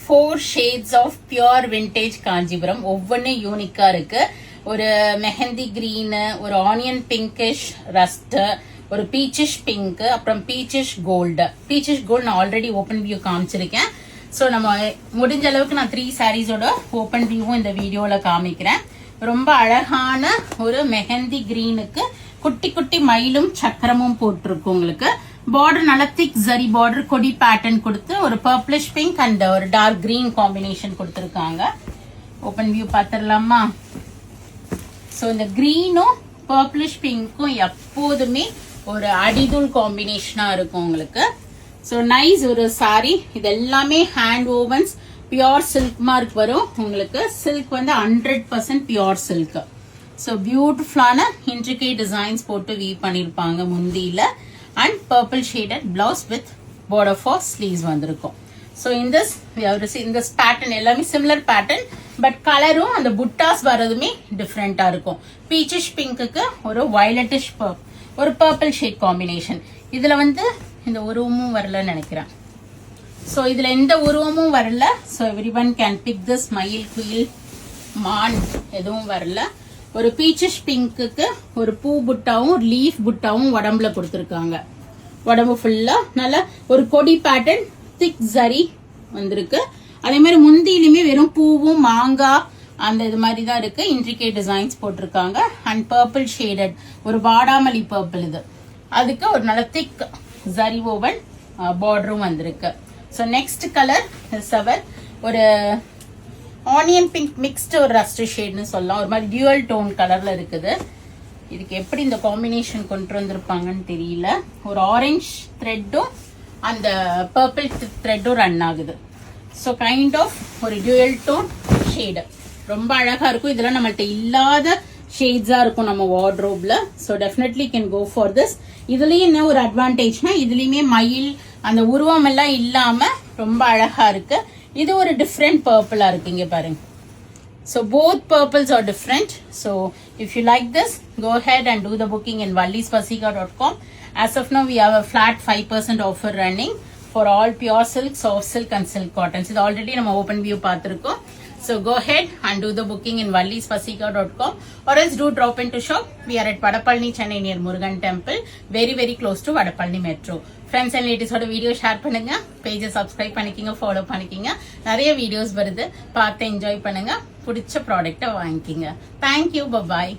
4 shades of pure vintage Kanchipuram. ஒவ்வொன்னு யூனிக்கா இருக்கு. ஒரு மெஹந்தி கிரீன், ஒரு ஆனியன் பிங்கிஷ் ரஸ்ட், ஒரு பீச்சிஷ் பிங்க், அப்புறம் பீச்சிஷ் கோல்டு. பீச்சிஷ் கோல்டு நான் ஆல்ரெடி ஓபன் வியூ காமிச்சிருக்கேன். ஸோ நம்ம முடிஞ்ச அளவுக்கு நான் 3 சாரீஸோட ஓபன் வியூவும் இந்த வீடியோல காமிக்கிறேன். ரொம்ப அழகான ஒரு மெஹந்தி கிரீனுக்கு குட்டி குட்டி மயிலும் சக்கரமும் போட்டிருக்கு. உங்களுக்கு பார்டர் நல்ல திக் ஜரி பார்டர், கொடி பேட்டர்ன் கொடுத்து ஒரு பர்பிளிஷ் பிங்க் அண்ட் ஒரு டார்க் கிரீன் காம்பினேஷன் கொடுத்துருக்காங்க. ஓபன் வியூ பாத்திரலாமா? ஸோ இந்த கிரீனும் பர்பிளிஷ் பிங்க்கும் எப்போதுமே ஒரு அடிதூள் காம்பினேஷனா இருக்கும் உங்களுக்கு. ஸோ நைஸ் ஒரு சாரி. இது எல்லாமே hand wovens, pure silk mark வரும் உங்களுக்கு. சில்க் வந்து 100% பியோர் சில்க். ஸோ பியூட்டிஃபுல்லான இன்ட்ரிகேட் டிசைன்ஸ் போட்டு வீவ் பண்ணிருப்பாங்க முந்தியில. And purple shaded blouse with border for sleeves வந்திருக்கும். ஸோ இந்த பேட்டர்ன் எல்லாமே சிமிலர் பேட்டர்ன், பட் கலரும் அந்த புட்டாஸ் வர்றதுமே டிஃப்ரெண்டா இருக்கும். பீச்சிஷ் பிங்க்குக்கு ஒரு வயலட்டிஷ் ஒரு பர்பிள் ஷேட் காம்பினேஷன். இதுல வந்து இந்த உருவமும் வரலன்னு நினைக்கிறேன். ஸோ இதுல எந்த உருவமும் வரல. So every one can big this. மயில், குயில், மான் எதுவும் வரல. ஒரு பீச்சிஷ் பிங்க்குக்கு ஒரு பூ புட்டாவும் லீஃப் புட்டாவும் உடம்புல கொடுத்துருக்காங்க. உடம்பு ஃபுல்லா நல்ல ஒரு கொடி பேட்டர்ன் திக் ஜரி வந்திருக்கு. அதே மாதிரி முந்தியிலுமே வெறும் பூவும் மாங்காய் அந்த இது மாதிரி தான் இருக்கு. இன்ட்ரிகேட் டிசைன்ஸ் போட்டிருக்காங்க. அண்ட் பர்பிள் ஷேடட் ஒரு வாடாமல்லி பர்பிள். இது அதுக்கு ஒரு நல்ல திக் ஜரி ஓவன் பார்டரும் வந்திருக்கு. ஸோ நெக்ஸ்ட் கலர் செவர் ஒரு ஆனியன் பிங்க் மிக்ஸ்டு ஒரு ரஸ்ட் ஷேட்னு சொல்லலாம். ஒரு மாதிரி டியூவல் டோன் கலர்ல இருக்குது. இதுக்கு எப்படி இந்த காம்பினேஷன் கொண்டு வந்திருப்பாங்கன்னு தெரியல. ஒரு ஆரஞ்ச் த்ரெட்டும் அந்த பர்பிள் த்ரெட்டும் ரன் ஆகுது. ஸோ கைண்ட் ஆஃப் ஒரு டியூவல் டோன் ஷேடு ரொம்ப அழகா இருக்கும். இதெல்லாம் நம்மள்ட்ட இல்லாத ஷேட்ஸா இருக்கும் நம்ம வார்ட்ரோப்ல. So definitely can go for this. இதுலயும் என்ன ஒரு அட்வான்டேஜ்னா இதுலயுமே மயில் அந்த உருவம் எல்லாம் இல்லாம ரொம்ப அழகா இருக்கு. இது ஒரு டிஃப்ரெண்ட் பர்பிளா இருக்கு. இங்க பாருங்க. So both purples are different. So if you like this, go ahead and do the booking in vallisvasika.com. As of now, we have a flat 5% offer running for all pure silk, soft silk and silk cottons. இது already நம்ம open view பார்த்திருக்கோம். So go ahead and do the booking in vallisvasika.com or else do drop into shop. We are at Vadapalani, Chennai near Murugan Temple, very close to Vadapalani Metro. Friends and ladies ஓட video share பண்ணுங்க, பேஜை subscribe பண்ணிக்கிங்க, follow பண்ணிக்கிங்க. நிறைய videos வருது, பார்த்து enjoy பண்ணுங்க. பிடிச்ச ப்ராடக்ட்டை வாங்கிக்கிங்க. Thank you, bye bye.